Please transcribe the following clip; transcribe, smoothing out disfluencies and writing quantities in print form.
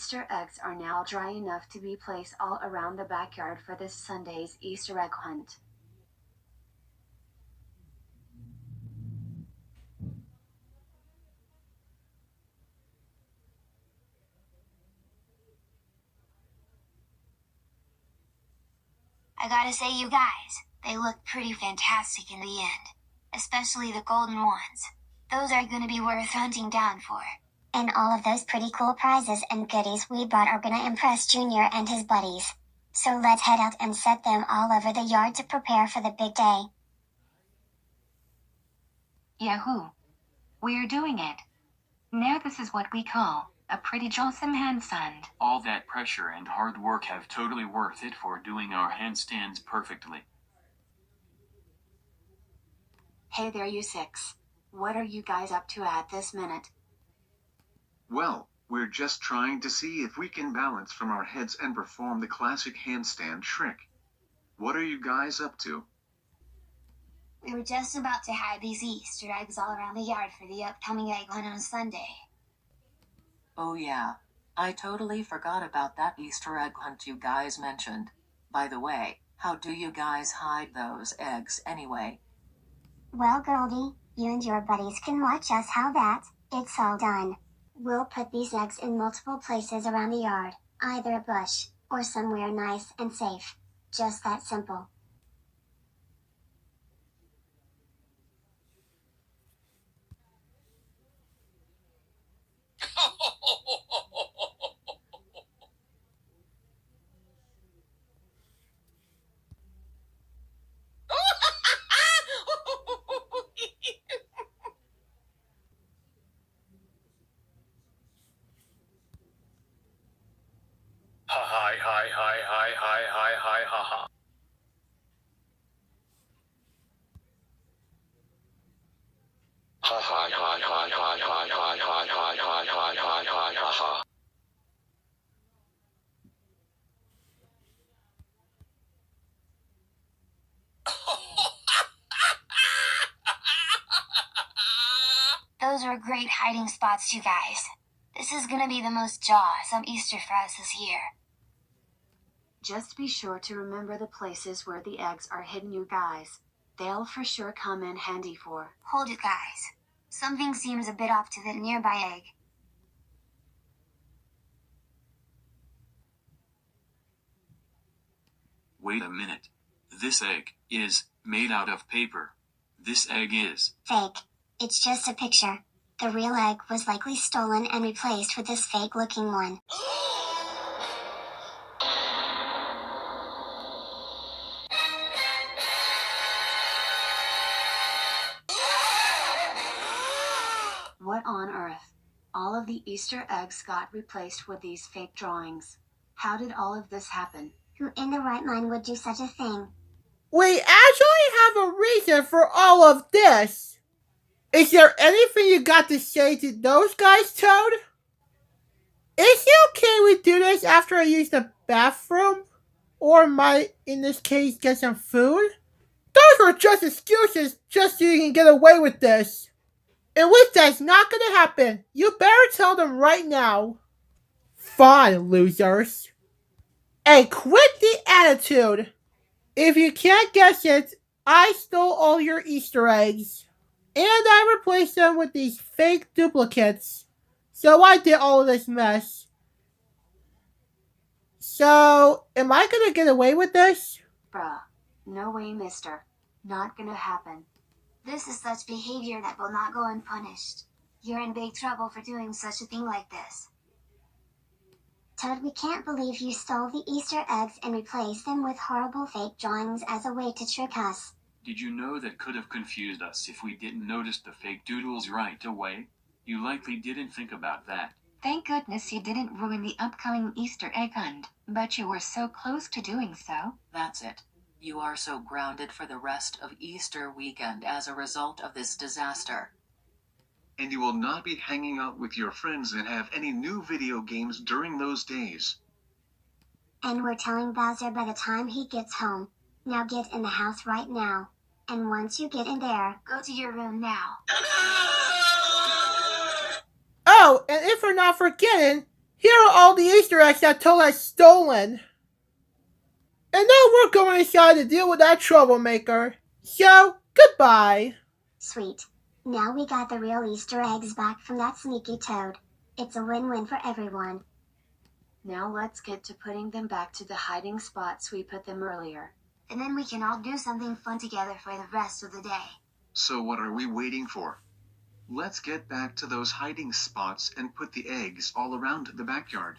Easter eggs are now dry enough to be placed all around the backyard for this Sunday's Easter egg hunt. I gotta say, you guys, they look pretty fantastic in the end. Especially the golden ones. Those are gonna be worth hunting down for. And all of those pretty cool prizes and goodies we bought are gonna impress Junior and his buddies. So let's head out and set them all over the yard to prepare for the big day. Yahoo! We're doing it. Now this is what we call a pretty jawsome handstand. All that pressure and hard work have totally worth it for doing our handstands perfectly. Hey there, you six. What are you guys up to at this minute? Well, we're just trying to see if we can balance from our heads and perform the classic handstand trick. What are you guys up to? We were just about to hide these Easter eggs all around the yard for the upcoming egg hunt on Sunday. Oh yeah, I totally forgot about that Easter egg hunt you guys mentioned. By the way, how do you guys hide those eggs anyway? Well, Goldie, you and your buddies can watch us how it's all done. We'll put these eggs in multiple places around the yard, either a bush, or somewhere nice and safe. Just that simple. Those are great hiding spots, you guys. This is gonna be the most jawsome Easter for us this year. Just be sure to remember the places where the eggs are hidden, you guys. They'll for sure come in handy for. Hold it, guys. Something seems a bit off to the nearby egg. Wait a minute. This egg is made out of paper. This egg is Fake. It's just a picture. The real egg was likely stolen and replaced with this fake-looking one. What on earth? All of the Easter eggs got replaced with these fake drawings. How did all of this happen? Who in their right mind would do such a thing? We actually have a reason for all of this. Is there anything you got to say to those guys, Toad? Is it okay we do this after I use the bathroom? Or might, in this case, get some food? Those were just excuses just so you can get away with this. And which that's not gonna happen. You better tell them right now. Fine, losers. And quit the attitude. If you can't guess it, I stole all your Easter eggs. And I replaced them with these fake duplicates. So I did all of this mess. So, am I gonna get away with this? Bruh. No way, mister. Not gonna happen. This is such behavior that will not go unpunished. You're in big trouble for doing such a thing like this. Toad, we can't believe you stole the Easter eggs and replaced them with horrible fake drawings as a way to trick us. Did you know that could have confused us if we didn't notice the fake doodles right away? You likely didn't think about that. Thank goodness you didn't ruin the upcoming Easter egg hunt, but you were so close to doing so. That's it. You are so grounded for the rest of Easter weekend as a result of this disaster. And you will not be hanging out with your friends and have any new video games during those days. And we're telling Bowser by the time he gets home. Now get in the house right now. And once you get in there, Go to your room now. Oh, and if we're not forgetting, Here are all the Easter eggs that Toad has stolen. And now we're going inside to deal with that troublemaker. So, goodbye. Sweet. Now we got the real Easter eggs back from that sneaky Toad. It's a win-win for everyone. Now let's get to putting them back to the hiding spots we put them earlier. And then we can all do something fun together for the rest of the day. So what are we waiting for? Let's get back to those hiding spots and put the eggs all around the backyard.